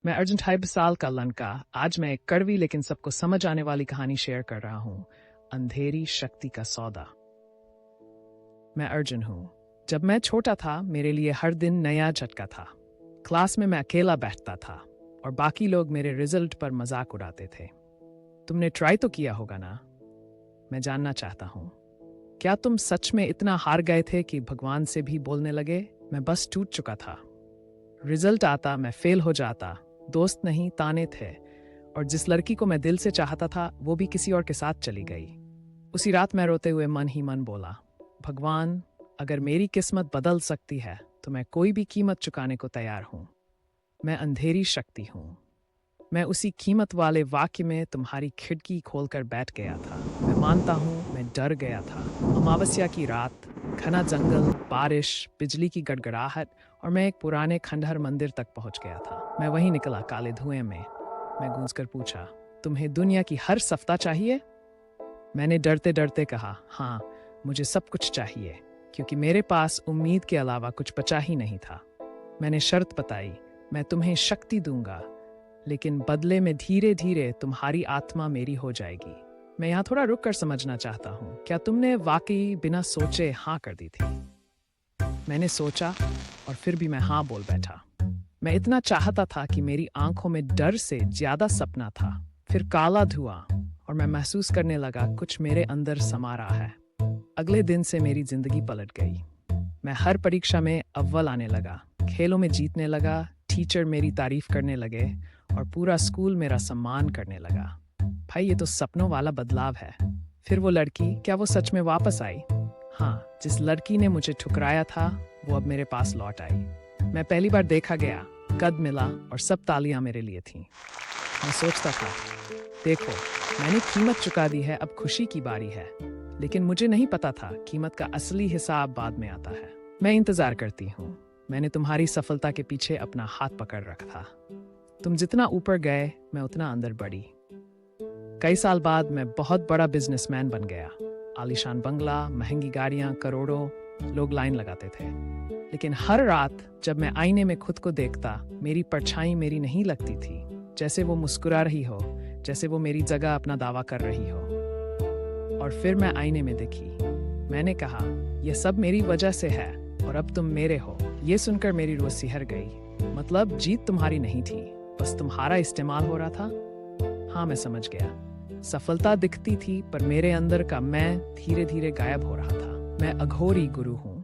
मैं अर्जुन 28 साल का लड़का। आज मैं एक कड़वी लेकिन सबको समझ आने वाली कहानी शेयर कर रहा हूँ। अंधेरी शक्ति का सौदा। मैं अर्जुन हूँ। जब मैं छोटा था मेरे लिए हर दिन नया झटका था। क्लास में मैं अकेला बैठता था और बाकी लोग मेरे रिजल्ट पर मजाक उड़ाते थे। तुमने ट्राई तो किया होगा ना? मैं जानना चाहता हूँ, क्या तुम सच में इतना हार गए थे कि भगवान से भी बोलने लगे? मैं बस टूट चुका था। रिजल्ट आता, मैं फेल हो जाता। दोस्त नहीं, ताने थे। और जिस लड़की को मैं दिल से चाहता था वो भी किसी और के साथ चली गई। उसी रात मैं रोते हुए मन ही मन बोला, भगवान, अगर मेरी किस्मत बदल सकती है तो मैं कोई भी कीमत चुकाने को तैयार हूँ। मैं अंधेरी शक्ति हूँ। मैं उसी कीमत वाले वाक्य में तुम्हारी खिड़की खोलकर बैठ गया था। मैं मानता हूँ मैं डर गया था। अमावस्या की रात, घना जंगल, बारिश, बिजली की गड़गड़ाहट, और मैं एक पुराने खंडहर मंदिर तक पहुंच गया था। मैं वहीं निकला काले धुएं में। मैं गूंजकर पूछा, तुम्हें दुनिया की हर सफ्ता चाहिए? मैंने डरते डरते कहा, हाँ, मुझे सब कुछ चाहिए, क्योंकि मेरे पास उम्मीद के अलावा कुछ बचा ही नहीं था। मैंने शर्त बताई, मैं तुम्हें शक्ति दूंगा, लेकिन बदले में धीरे धीरे तुम्हारी आत्मा मेरी हो जाएगी। मैं यहाँ थोड़ा रुक कर समझना चाहता हूँ, क्या तुमने वाकई बिना सोचे हाँ कर दी थी? मैंने सोचा और फिर भी मैं हाँ बोल बैठा। मैं इतना चाहता था कि मेरी आंखों में डर से ज्यादा सपना था। फिर काला धुआं, और मैं महसूस करने लगा कुछ मेरे अंदर समा रहा है। अगले दिन से मेरी जिंदगी पलट गई। मैं हर परीक्षा में अव्वल आने लगा, खेलों में जीतने लगा, टीचर मेरी तारीफ करने लगे और पूरा स्कूल मेरा सम्मान करने लगा। भाई, ये तो सपनों वाला बदलाव है। फिर वो लड़की, क्या वो सच में वापस आई? हाँ, जिस लड़की ने मुझे ठुकराया था वो अब मेरे पास लौट आई। मैं पहली बार देखा गया, कद मिला और सब तालियां मेरे लिए थीं। मैं सोचता था, देखो, मैंने कीमत चुका दी है, अब खुशी की बारी है। लेकिन मुझे नहीं पता था कीमत का असली हिसाब बाद में आता है। मैं इंतजार करती हूँ। मैंने तुम्हारी सफलता के पीछे अपना हाथ पकड़ रखा था। तुम जितना ऊपर गए मैं उतना अंदर बढ़ी। कई साल बाद मैं बहुत बड़ा बिजनेसमैन बन गया। आलीशान बंगला, महंगी गाड़ियां, करोड़ों। लोग लाइन लगाते थे। लेकिन हर रात जब मैं आईने में खुद को देखता, मेरी परछाई मेरी नहीं लगती थी। जैसे वो मुस्कुरा रही हो, जैसे वो मेरी जगह अपना दावा कर रही हो। और फिर मैं आईने में देखी। मैंने कहा, यह सब मेरी वजह से है और अब तुम मेरे हो। ये सुनकर मेरी रूह सिहर गई। मतलब जीत तुम्हारी नहीं थी, बस तुम्हारा इस्तेमाल हो रहा था। हाँ, मैं समझ गया। सफलता दिखती थी पर मेरे अंदर का मैं धीरे धीरे गायब हो रहा था। मैं अघोरी गुरु हूँ।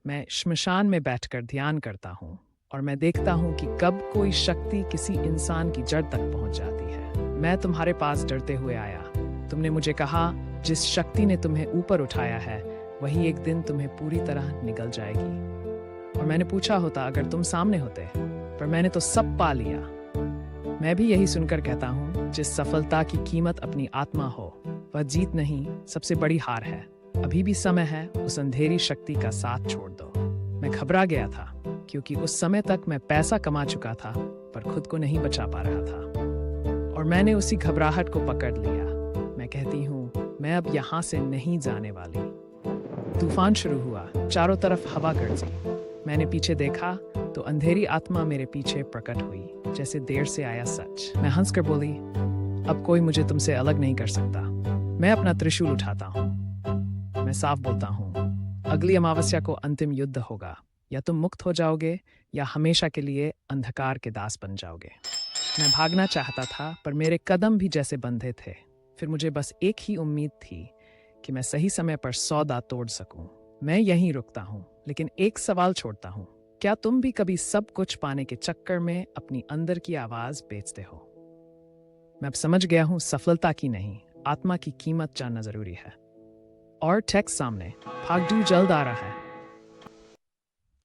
मैं श्मशान में बैठकर ध्यान करता हूँ और मैं देखता हूँ कि कब कोई शक्ति किसी इंसान की जड़ तक पहुंच जाती है। मैं तुम्हारे पास डरते हुए आया। तुमने मुझे कहा, जिस शक्ति ने तुम्हें ऊपर उठाया है वही एक दिन तुम्हें पूरी तरह निगल जाएगी। और मैंने पूछा होता अगर तुम सामने होते, पर मैंने तो सब पा लिया। मैं भी यही सुनकर कहता हूँ, जिस सफलता की कीमत अपनी आत्मा हो वह जीत नहीं, सबसे बड़ी हार है। अभी भी समय है, उस अंधेरी शक्ति का साथ छोड़ दो। मैं घबरा गया था क्योंकि उस समय तक मैं पैसा कमा चुका था पर खुद को नहीं बचा पा रहा था। और मैंने उसी घबराहट को पकड़ लिया। मैं कहती हूँ, मैं अब यहाँ से नहीं जाने वाली। तूफान शुरू हुआ, चारों तरफ हवा गरजी। मैंने पीछे देखा तो अंधेरी आत्मा मेरे पीछे प्रकट हुई, जैसे देर से आया सच। मैं हंसकर बोली, अब कोई मुझे तुमसे अलग नहीं कर सकता। मैं अपना त्रिशूल उठाता हूँ। मैं साफ बोलता हूँ, अगली अमावस्या को अंतिम युद्ध होगा। या तुम मुक्त हो जाओगे या हमेशा के लिए अंधकार के दास बन जाओगे। मैं भागना चाहता था पर मेरे कदम भी जैसे बंधे थे। फिर मुझे बस एक ही उम्मीद थी कि मैं सही समय पर सौदा तोड़ सकूं। मैं यहीं रुकता हूँ, लेकिन एक सवाल छोड़ता हूँ, क्या तुम भी कभी सब कुछ पाने के चक्कर में अपनी अंदर की आवाज बेचते हो? मैं अब समझ गया हूँ, सफलता की नहीं, आत्मा की कीमत जानना जरूरी है। और टेक्स्ट सामने, भागदू जल्द आ रहा है।